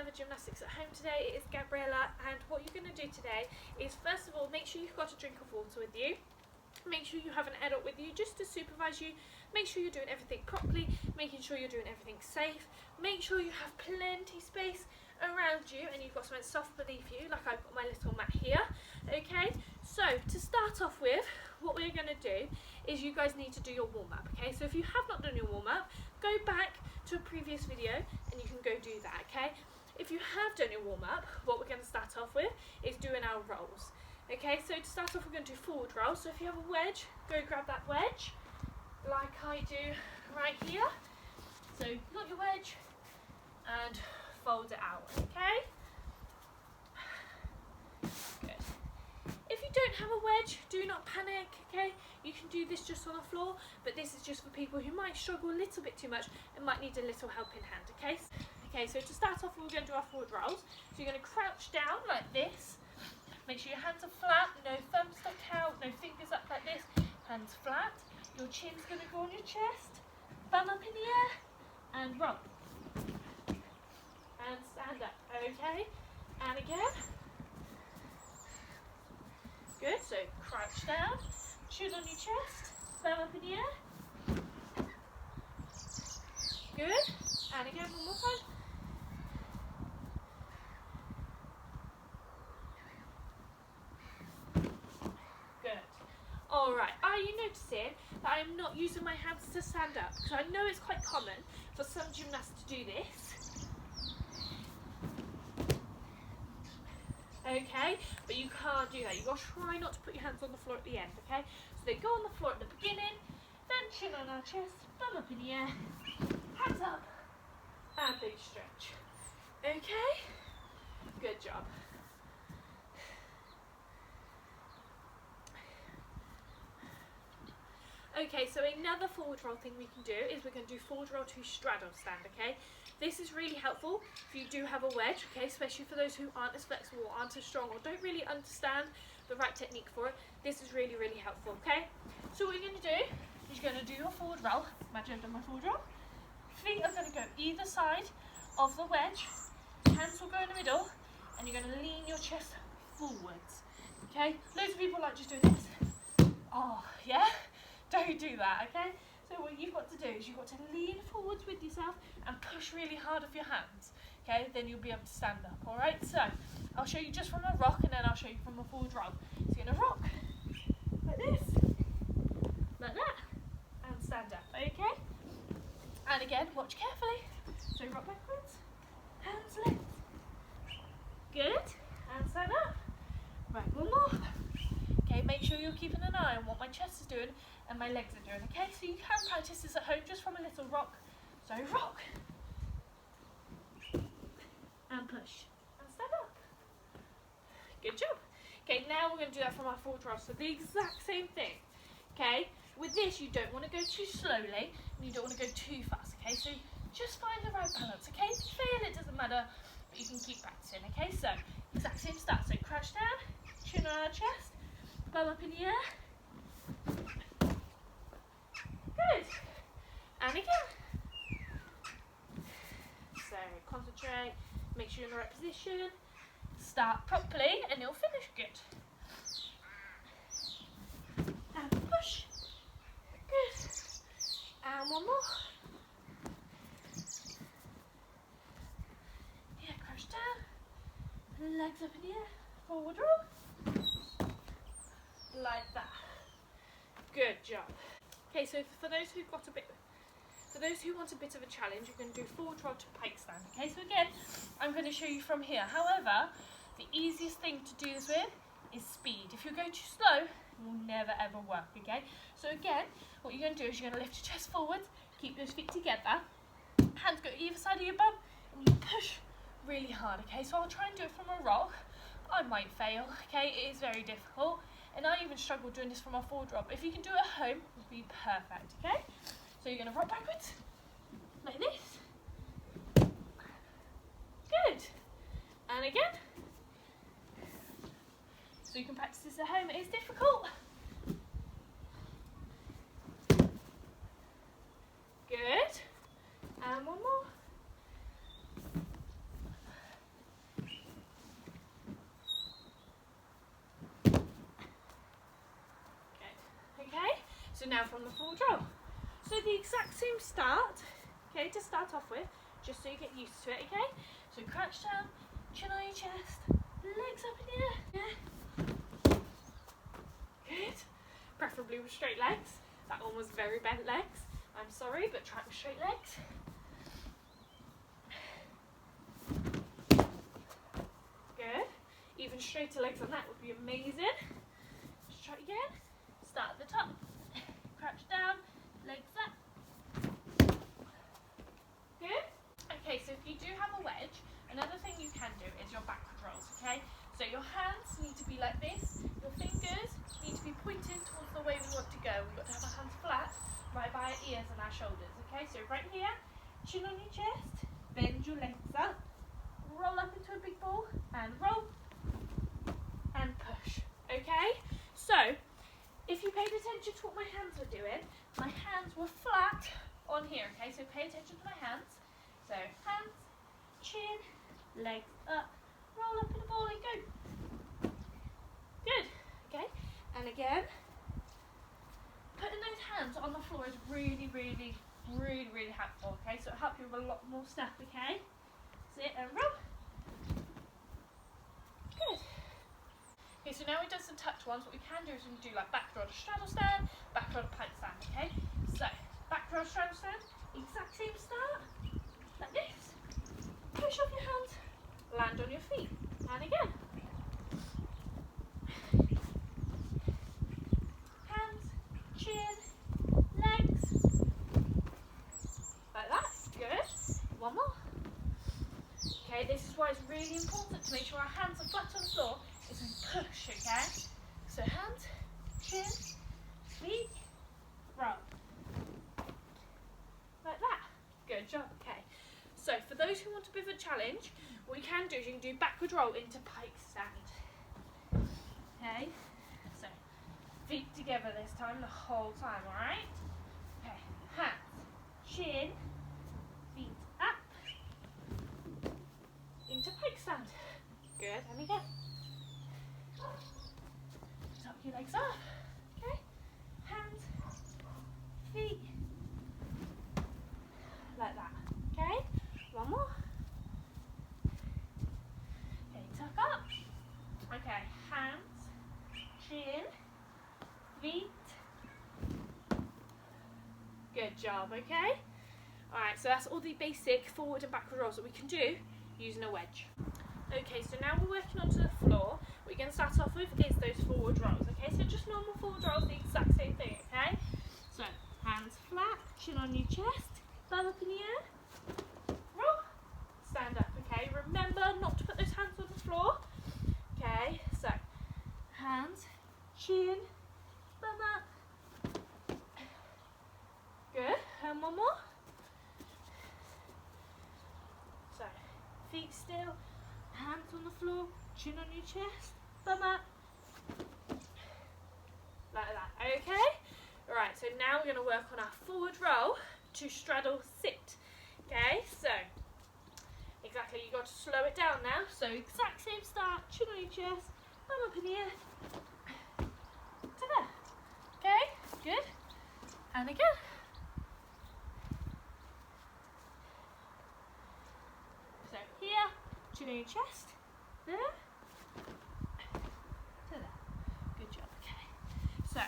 another gymnastics at home today. It is Gabriella, and what you're going to do today is, first of all, make sure you've got a drink of water with you. Make sure you have an adult with you just to supervise you. Make sure you're doing everything properly, making sure you're doing everything safe. Make sure you have plenty space around you and you've got something soft beneath you, like I've got my little mat here. Okay, so to start off with, what we're going to do is you guys need to do your warm-up. Okay, so if you have not done your warm-up, go back to a previous video and you can go do that. Okay, if you have done your warm-up, what we're going to start off with is doing our rolls. Okay, so to start off, we're going to do forward rolls. So if you have a wedge, go grab that wedge, like I do right here. So you've got your wedge and fold it out, okay? Good. If you don't have a wedge, do not panic, okay? You can do this just on the floor, but this is just for people who might struggle a little bit too much and might need a little helping hand, okay? Okay, so to start off, we're going to do our forward rolls. So you're going to crouch down like this. Make sure your hands are flat, no thumbs stuck out, no fingers up like this, hands flat. Your chin's going to go on your chest, bum up in the air, and roll. And stand up, okay? And again. Good, so crouch down, chin on your chest, bum up in the air. Good, and again one more time. Alright, are you noticing that I'm not using my hands to stand up? Because I know it's quite common for some gymnasts to do this. Okay, but you can't do that. You've got to try not to put your hands on the floor at the end, okay? So they go on the floor at the beginning, then chin on our chest, thumb up in the air, hands up, and big stretch. Okay? Good job. Okay, so another forward roll thing we can do is we're going to do forward roll to straddle stand, okay? This is really helpful if you do have a wedge, okay? Especially for those who aren't as flexible, aren't as strong, or don't really understand the right technique for it. This is really, really helpful, okay? So what you're going to do is you're going to do your forward roll. Imagine I've done my forward roll. Feet are going to go either side of the wedge. Hands will go in the middle, and you're going to lean your chest forwards, okay? Loads of people like just doing this. Oh, yeah? Don't do that, okay? So what you've got to do is you've got to lean forwards with yourself and push really hard with your hands, okay? Then you'll be able to stand up, all right? So I'll show you just from a rock and then I'll show you from a forward roll. So you're going to rock like this, like that, and stand up, okay? And again, watch carefully. So rock backwards, hands left. Good, and stand up. Right, one more. Okay, make sure you're keeping an eye on what my chest is doing and my legs are doing, okay? So you can practice this at home just from a little rock. So rock, and push, and stand up. Good job. Okay, now we're going to do that from our forward roll. So the exact same thing, okay? With this, you don't want to go too slowly, and you don't want to go too fast, okay? So just find the right balance, okay? If you fail, it doesn't matter, but you can keep practicing, okay? So exact same start. So crouch down, chin on our chest, bum up in the air. Good. And again. So concentrate, make sure you're in the right position. Start properly and you'll finish good. And push. Good. And one more. Yeah, crouch down. Legs up in the air. Forward roll. Like that. Good job. Okay, so for those who want a bit of a challenge, you're going to do forward roll to pike stand. Okay, so again, I'm going to show you from here. However, the easiest thing to do this with is speed. If you go too slow, it will never ever work, okay? So again, what you're going to do is you're going to lift your chest forwards, keep those feet together, hands go either side of your bum, and you push really hard, okay? So I'll try and do it from a rock. I might fail, okay? It is very difficult. And I even struggle doing this from a forward roll. But if you can do it at home, it will be perfect, okay? So you're going to rock backwards, like this. Good. And again. So you can practice this at home. It is difficult. Good. And one more. So now from the forward roll. So the exact same start, okay, to start off with, just so you get used to it, okay? So crouch down, chin on your chest, legs up in the air, yeah. Good. Preferably with straight legs. That one was very bent legs. I'm sorry, but try with straight legs. Good. Even straighter legs on that would be amazing. Just try it again. Start at the top. Crouch down, legs up. Good. Okay, so if you do have a wedge, another thing you can do is your backward rolls, okay? So your hands need to be like this. Your fingers need to be pointing towards the way we want to go. We've got to have our hands flat, right by our ears and our shoulders, okay? So right here, chin on your chest, bend your legs up, roll up into a big ball, and roll, and push, okay? So, if you paid attention to what my hands were doing, my hands were flat on here, okay? So pay attention to my hands. So hands, chin, legs up, roll up in a ball and go. Good, okay? And again, putting those hands on the floor is really, really, really, really helpful, okay? So it'll help you with a lot more stuff, okay? Sit and roll. Good. Okay, so now we've done some touch ones. What we can do is we can do like back roll to straddle stand, back roll to pike stand, okay? So, back roll straddle stand, exact same start, like this. Push off your hands, land on your feet, and again. Hands, chin, legs, like that, good. One more. Okay, this is why it's really important to make sure our hands are flat on the floor. Is we push, okay? So hands, chin, feet, roll. Like that. Good job, okay. So for those who want a bit of a challenge, what you can do is you can do backward roll into pike stand. Okay? So feet together this time, the whole time, alright? Okay, hands, chin, feet up, into pike stand. Good, and again. Tuck your legs up, okay? Hands, feet, like that, okay? One more. Okay, tuck up. Okay, hands, chin, feet. Good job, okay? Alright, so that's all the basic forward and backward rolls that we can do using a wedge. Okay, so now we're working onto the floor. What you're going to start off with is those forward rolls, okay? So just normal forward rolls, the exact same thing, okay? So, hands flat, chin on your chest, thumb up in the air, roll, stand up, okay? Remember not to put those hands on the floor, okay? So, hands, chin, thumb up. Good, and one more. So, feet still. Hands on the floor, chin on your chest, thumb up. Like that, okay? Alright, so now we're going to work on our forward roll to straddle sit. Okay, so exactly, you've got to slow it down now. So exact same start, chin on your chest, thumb up in the air. To there. Okay, good. And again. So here. Chin on your chest, there, to there. Good job, okay. So,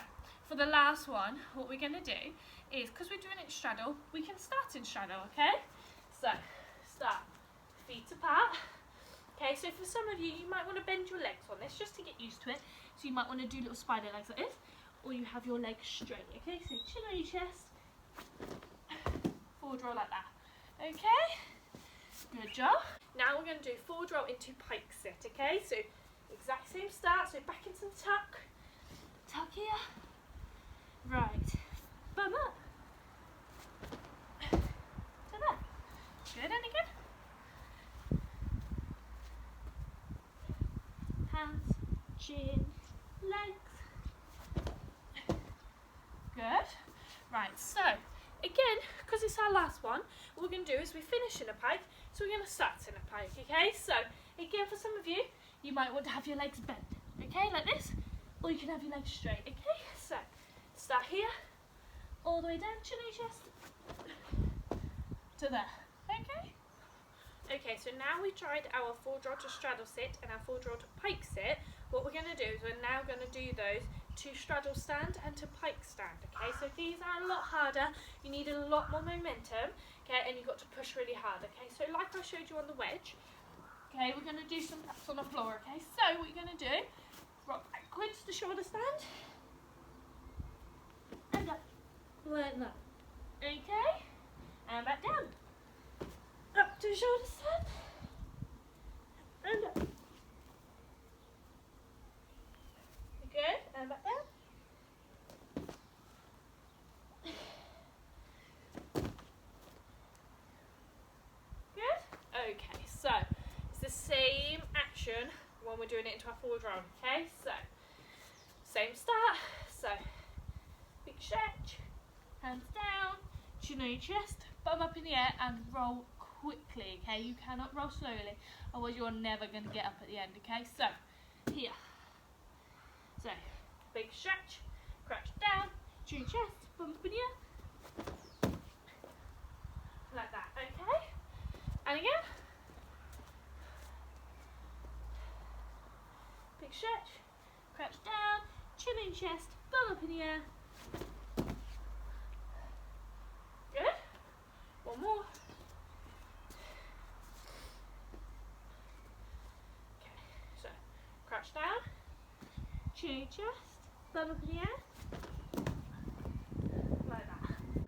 for the last one, what we're going to do is, because we're doing it straddle, we can start in straddle, okay? So, start feet apart. Okay, so for some of you, you might want to bend your legs on this just to get used to it. So you might want to do little spider legs like this, or you have your legs straight, okay? So chin on your chest, forward roll like that, okay? Good job. Now we're going to do forward roll into pike sit, okay? So exact same start, so back into the tuck. Tuck here. Right. Bum up. To that. Good, and again. Hands, chin, legs. Good. Right, so again, because it's our last one, what we're going to do is we finish in a pike, so we're going to start in a pike, okay? So, again, for some of you, you might want to have your legs bent, okay, like this, or you can have your legs straight, okay? So, start here, all the way down, chin and chest, to there, okay? Okay, so now we tried our full draw to straddle sit and our full draw to pike sit. What we're going to do is we're now going to do those to straddle stand and to pike stand, okay? So these are a lot harder, you need a lot more momentum, okay, and you've got to push really hard, okay? So like I showed you on the wedge, okay, we're going to do some taps on the floor, okay? So what you're going to do, rock backwards to shoulder stand, and up, like that, okay? And back down, up to shoulder stand, and up. Good, and back down. Good. Okay, so it's the same action when we're doing it into our forward roll. Okay, so same start. So big stretch, hands down, chin on your chest, bum up in the air, and roll quickly. Okay, you cannot roll slowly, otherwise you're never going to get up at the end. Okay, so here. So, big stretch, crouch down, chin chest, bum up in the air. Like that, okay? And again. Big stretch, crouch down, chin in chest, bum up in the air. Good. One more. Okay, so crouch down, chin in chest, bum up in the air. Like that.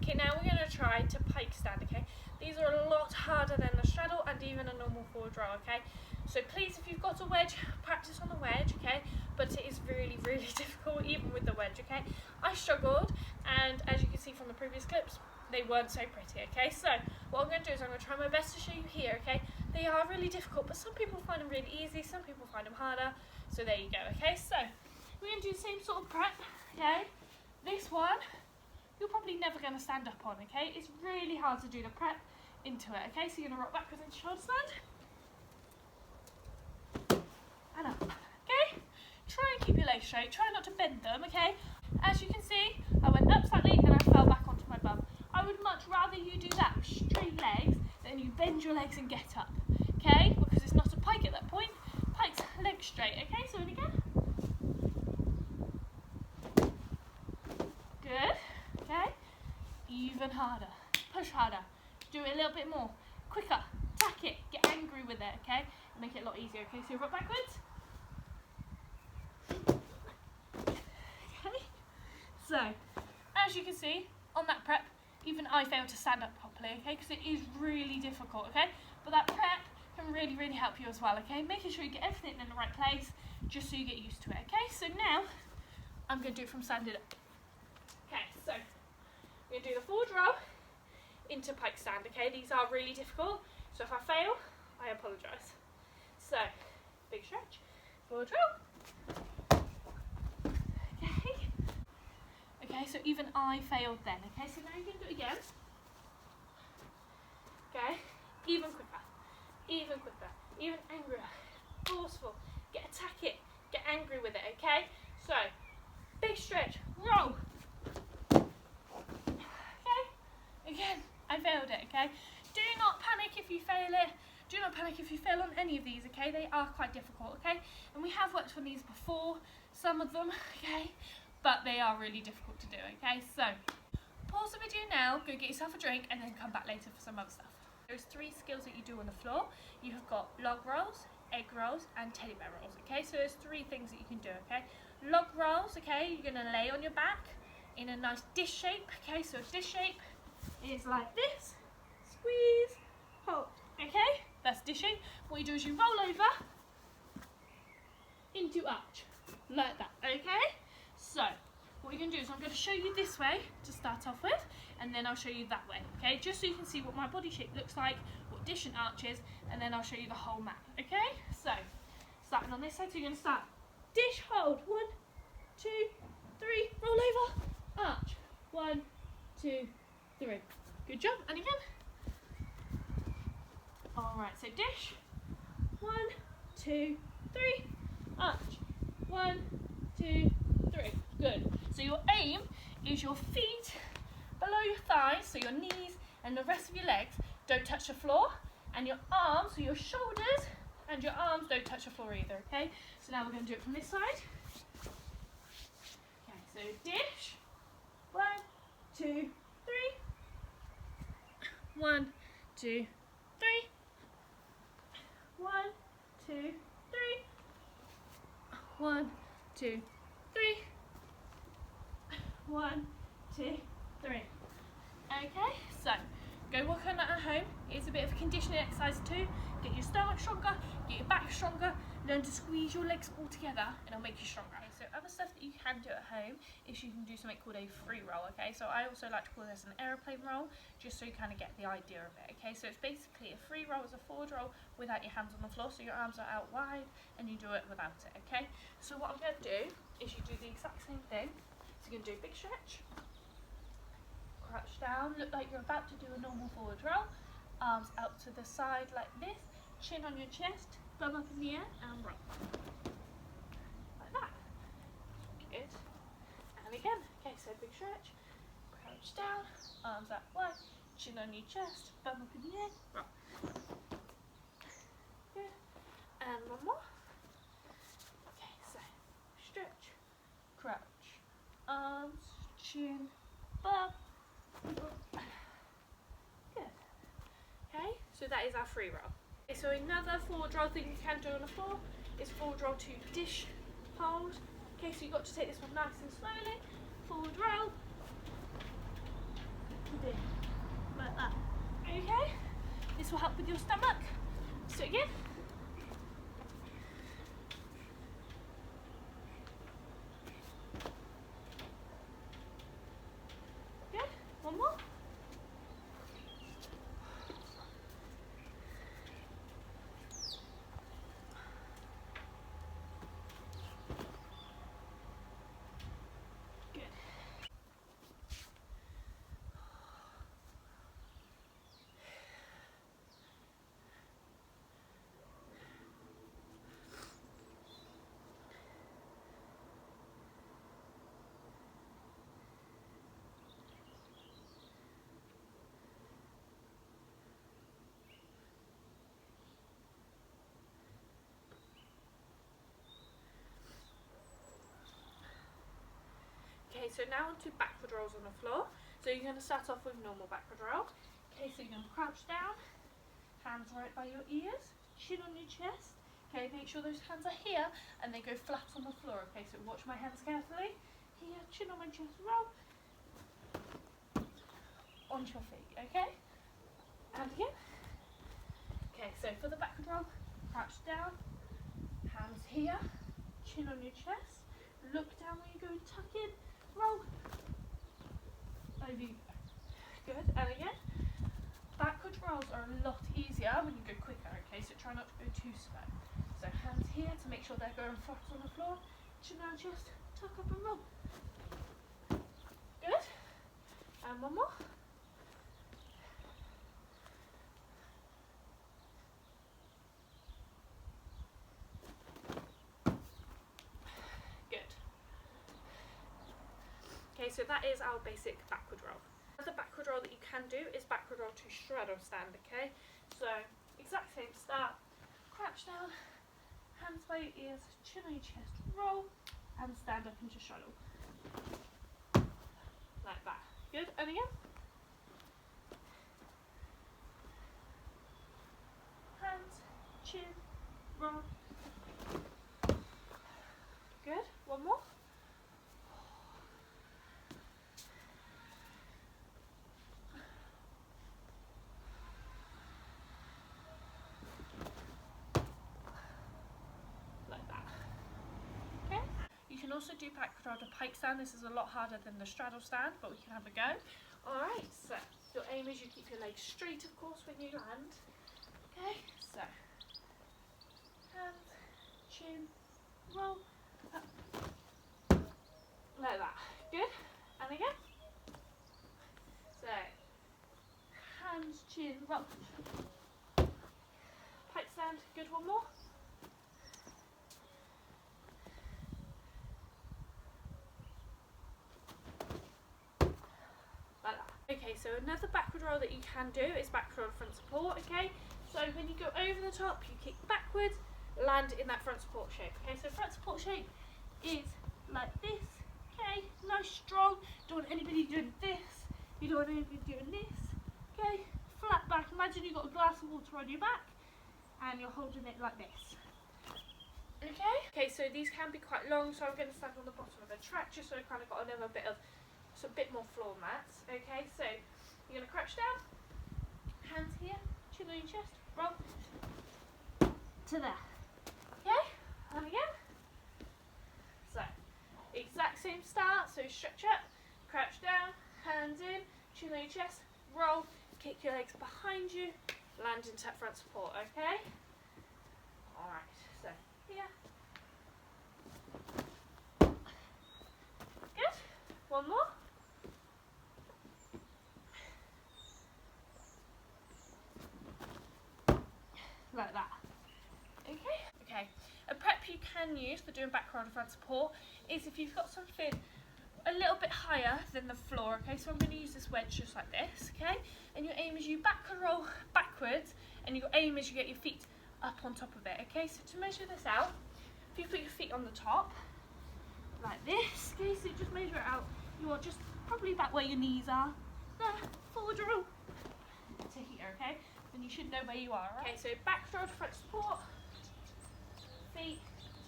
Okay, now we're going to try to pike stand, okay? These are a lot harder than the straddle and even a normal forward roll, okay? So please, if you've got a wedge, practice on the wedge, okay? But it is really, really difficult, even with the wedge, okay? I struggled, and as you can see from the previous clips, they weren't so pretty, okay? So what I'm going to do is I'm going to try my best to show you here, okay? They are really difficult, but some people find them really easy, some people find them harder. So there you go, okay? So we're going to do the same sort of prep, okay? This one, you're probably never going to stand up on, okay? It's really hard to do the prep into it, okay? So you're going to rock backwards into shoulder stand. And up, okay? Try and keep your legs straight. Try not to bend them, okay? As you can see, I went up slightly and I fell back onto my bum. I would much rather you do that with straight legs than you bend your legs and get up, okay? Because it's not a pike at that point. Pike's legs straight, okay? So in again. Good, okay? Even harder. Push harder. Do it a little bit more. Quicker. Tack it. Get angry with it, okay? Make it a lot easier, okay? So rock backwards. Okay? So, as you can see, on that prep, even I failed to stand up properly, okay? Because it is really difficult, okay? But that prep can really, really help you as well, okay? Making sure you get everything in the right place, just so you get used to it, okay? So now, I'm going to do it from standing up. Okay, so, we're going to do the forward roll into pike stand, okay? These are really difficult, so if I fail, I apologise. So, big stretch, forward roll. Okay. Okay, so even I failed then, okay? So now you're going to do it again. Okay, even quicker, even angrier, forceful, attack it, get angry with it, okay? So, big stretch, roll. Okay, again, I failed it, okay? Do not panic if you fail it. Do not panic if you fail on any of these, okay? They are quite difficult, okay? And we have worked on these before, some of them, okay? But they are really difficult to do, okay? So, pause the video now, go get yourself a drink, and then come back later for some other stuff. There's 3 skills that you do on the floor. You have got log rolls, egg rolls, and teddy bear rolls, okay? So there's 3 things that you can do, okay? Log rolls, okay? You're gonna lay on your back in a nice dish shape, okay? So a dish shape is like this, squeeze, hold, okay? That's dish shape. What you do is you roll over into arch, like that, okay? So, what you're going to do is I'm going to show you this way to start off with, and then I'll show you that way, okay? Just so you can see what my body shape looks like, what dish and arch is, and then I'll show you the whole map, okay? So, starting on this side, so you're going to start dish, hold, 1, 2, 3, roll over, arch, 1, 2, 3. Good job, and again. Alright, so dish, 1, 2, 3, arch, 1, 2, 3. Good. So your aim is your feet below your thighs, so your knees and the rest of your legs don't touch the floor, and your arms, so your shoulders and your arms don't touch the floor either, okay? So now we're going to do it from this side. Okay, so dish. 1, 2, 3. 1, 2, 3. 1, 2, 3. 1, 2, 3. 1, 2, 3. Okay, so go work on that at home. It's a bit of a conditioning exercise too. Get your stomach stronger, get your back stronger, learn to squeeze your legs all together and it'll make you stronger. Okay, so other stuff that you can do at home is you can do something called a free roll, okay? So I also like to call this an aeroplane roll, just so you kind of get the idea of it, okay? So it's basically a free roll is a forward roll without your hands on the floor, so your arms are out wide and you do it without it, okay? So what I'm going to do is you do the exact same thing. So you're going to do a big stretch, crouch down, look like you're about to do a normal forward roll, arms out to the side like this, chin on your chest, bum up in the air and roll. Like that. Good. And again. Okay, so big stretch, crouch down, arms out wide, chin on your chest, bum up in the air, roll. Good. And one more. Okay, so stretch, crouch, arms, chin, bum. Good. Okay, so that is our free roll. Okay, so another forward roll thing you can do on the floor is forward roll to dish hold. Okay, so you've got to take this one nice and slowly. Forward roll. Like that. Okay, this will help with your stomach. So again. Good. One more. Okay, so now onto backward rolls on the floor. So you're going to start off with normal backward roll. Okay, so you're going to crouch down, hands right by your ears, chin on your chest. Okay, make sure those hands are here and they go flat on the floor. Okay, so watch my hands carefully. Here, chin on my chest, roll. Onto your feet, okay? And again. Okay, so for the backward roll, crouch down, hands here, chin on your chest, look down where you're going, tuck in, roll. Over you go. Good, and again. Backward rolls are a lot easier when you go quicker, okay? So try not to go too slow. So hands here to make sure they're going flat on the floor, chin on your chest, tuck up and roll. Good. And one more. Okay, so that is our basic backward roll. Another backward roll that you can do is backward roll to straddle stand, okay? So, exact same start, crouch down, hands by your ears, chin on your chest, roll, and stand up into straddle. Like that. Good, and again. Hands, chin, roll. Good, one more. You can also do backward roll to pike stand. This is a lot harder than the straddle stand, but we can have a go. Alright, so your aim is you keep your legs straight, of course, when you land. Okay, so hands, chin, roll, up. Like that. Good. And again. So hands, chin, roll. Pike stand. Good, one more. Okay, so another backward roll that you can do is backward roll front support, okay? So when you go over the top, you kick backwards, land in that front support shape, okay? So front support shape is like this, okay? Nice, strong. Don't want anybody doing this. You don't want anybody doing this, okay? Flat back. Imagine you've got a glass of water on your back and you're holding it like this. Okay? Okay, so these can be quite long, so I'm going to stand on the bottom of a track just so I've kind of got another bit of, so a bit more floor mats. Okay, so you're going to crouch down, hands here, chin on your chest, roll to there. Okay, and again. So, exact same start, so stretch up, crouch down, hands in, chin on your chest, roll, kick your legs behind you, land into that front support, okay? Alright, so here. Good. One more. Like that. Okay. Okay. A prep you can use for doing back roll and front support is if you've got something a little bit higher than the floor, okay? So I'm going to use this wedge just like this, okay? And your aim is you backward roll backwards, and your aim is you get your feet up on top of it, okay? So to measure this out, if you put your feet on the top, like this, okay? So just measure it out. You want just probably about where your knees are. Forward roll to here, okay? Then you should know where you are, right? Okay, so back roll to front support, feet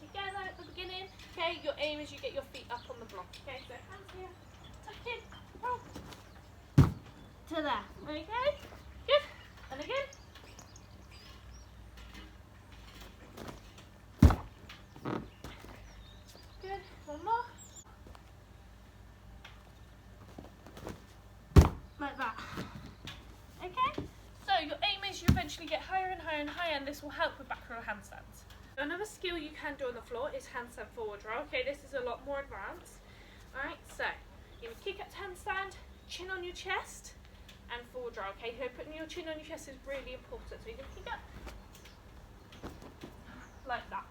together at the beginning. Okay, your aim is you get your feet up on the block. Okay, so hands here, tuck in, roll to there. Okay, good. And again. Good. One more. Like that. Okay. So your aim is you eventually get higher and higher and higher, and this will help with back row handstands. Another skill you can do on the floor is handstand forward roll. Okay, this is a lot more advanced. Alright, so you're going to kick up to handstand, chin on your chest, and forward roll. Okay, so putting your chin on your chest is really important. So you're going to kick up like that.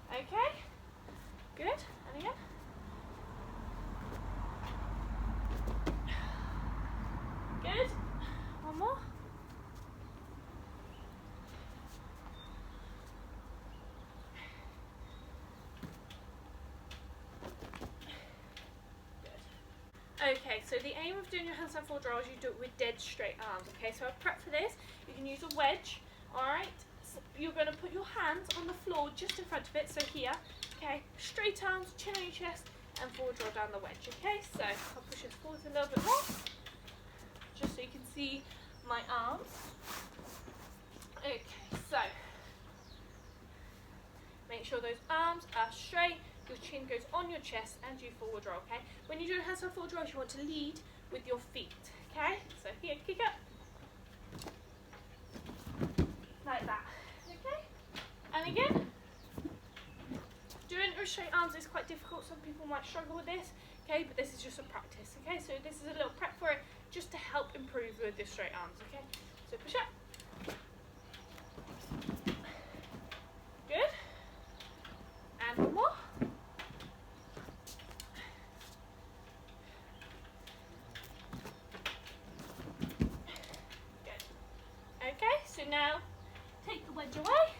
Okay, good. And again. Good. One more. Okay, so the aim of doing your handstand forward roll is you do it with dead straight arms, okay? So I've prepped for this. You can use a wedge, alright? So you're going to put your hands on the floor just in front of it, so here, okay? Straight arms, chin on your chest, and forward roll down the wedge, okay? So I'll push it forward a little bit more, just so you can see my arms. Okay, so make sure those arms are straight. Your chin goes on your chest and you forward roll, okay? When you're doing handstand forward roll, you want to lead with your feet, okay? So here, kick up. Like that, okay? And again. Doing it with straight arms is quite difficult. Some people might struggle with this, okay? But this is just a practice, okay? So this is a little prep for it, just to help improve with the straight arms, okay? So push up. Good. And one more. So now take the wedge away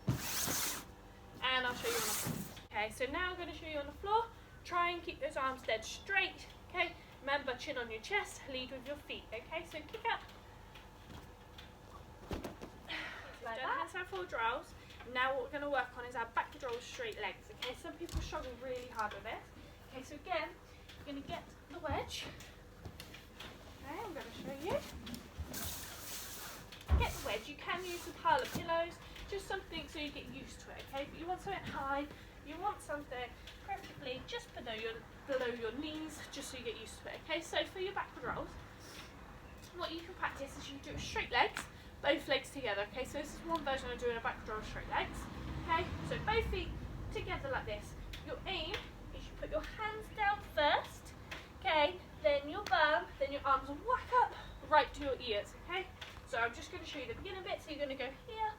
and I'll show you on the floor. Okay, so now I'm going to show you on the floor. Try and keep those arms dead straight. Okay, remember chin on your chest, lead with your feet. Okay, so kick up. Like that. Handstand forward rolls. Now what we're going to work on is our backward roll straight legs. Okay, some people struggle really hard with this. Okay, so again, you're going to get the wedge. Okay, I'm going to show you. Get the wedge. You can use a pile of pillows, just something so you get used to it, okay? But you want something high, you want something preferably just below your knees, just so you get used to it, okay? So for your backward rolls, what you can practice is you do straight legs, both legs together, okay? So this is one version of doing a backward roll straight legs, okay? So both feet together like this. Your aim is you put your hands down first, okay? Then your bum, then your arms will whack up right to your ears, okay? So I'm just going to show you the beginning bit. So you're going to go here,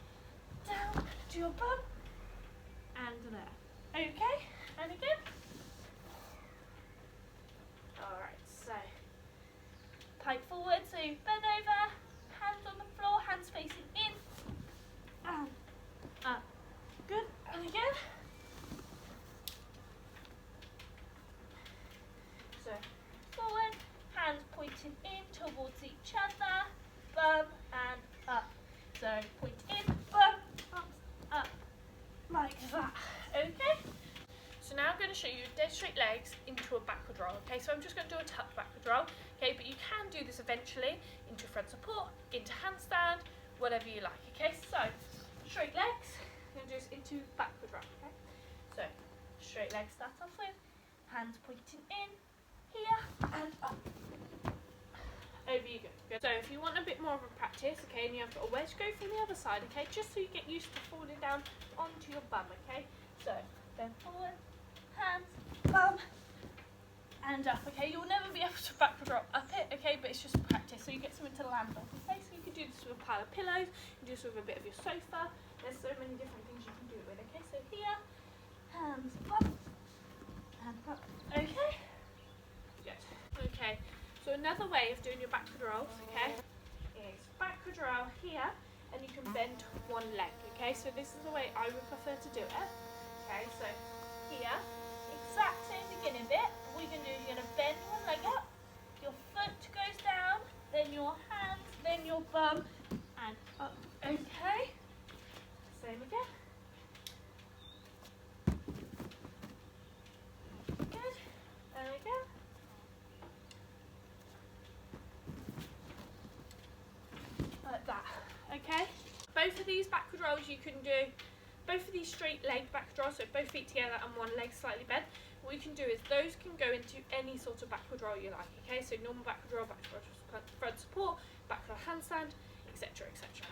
down to your bum, and there. Okay, and again. Alright, so tight point in, bum, up, like that. Okay? So now I'm going to show you dead straight legs into a backward roll. Okay, so I'm just going to do a tuck backward roll. Okay, but you can do this eventually into front support, into handstand, whatever you like. Okay, so straight legs, I'm going to do this into backward roll. Okay, so straight legs start off with hands pointing in, here and up. Over you go. Good. So if you want a bit more of a practice, okay, and you have got a wedge, go from the other side, okay, just so you get used to falling down onto your bum, okay. So then forward, hands, bum, and up. Okay, you'll never be able to backward roll up it, okay, but it's just practice, so you get something to land on. Okay, so you can do this with a pile of pillows, you can do this with a bit of your sofa. There's so many different things you can do it with. Okay, so here, hands, bum, and up. Okay. Good. Okay. So another way of doing your backward rolls, okay, is backward roll here, and you can bend one leg, okay, so this is the way I would prefer to do it, okay, so here, exact same beginning bit, what you're going to do is you're going to bend one leg up, your foot goes down, then your hands, then your bum, and up, okay, same again, good, there we go. Like that, okay? Both of these backward rolls you can do, both of these straight leg backward rolls, so both feet together and one leg slightly bent. What you can do is those can go into any sort of backward roll you like, okay? So normal backward roll, backward front support, backward handstand, etc, etc.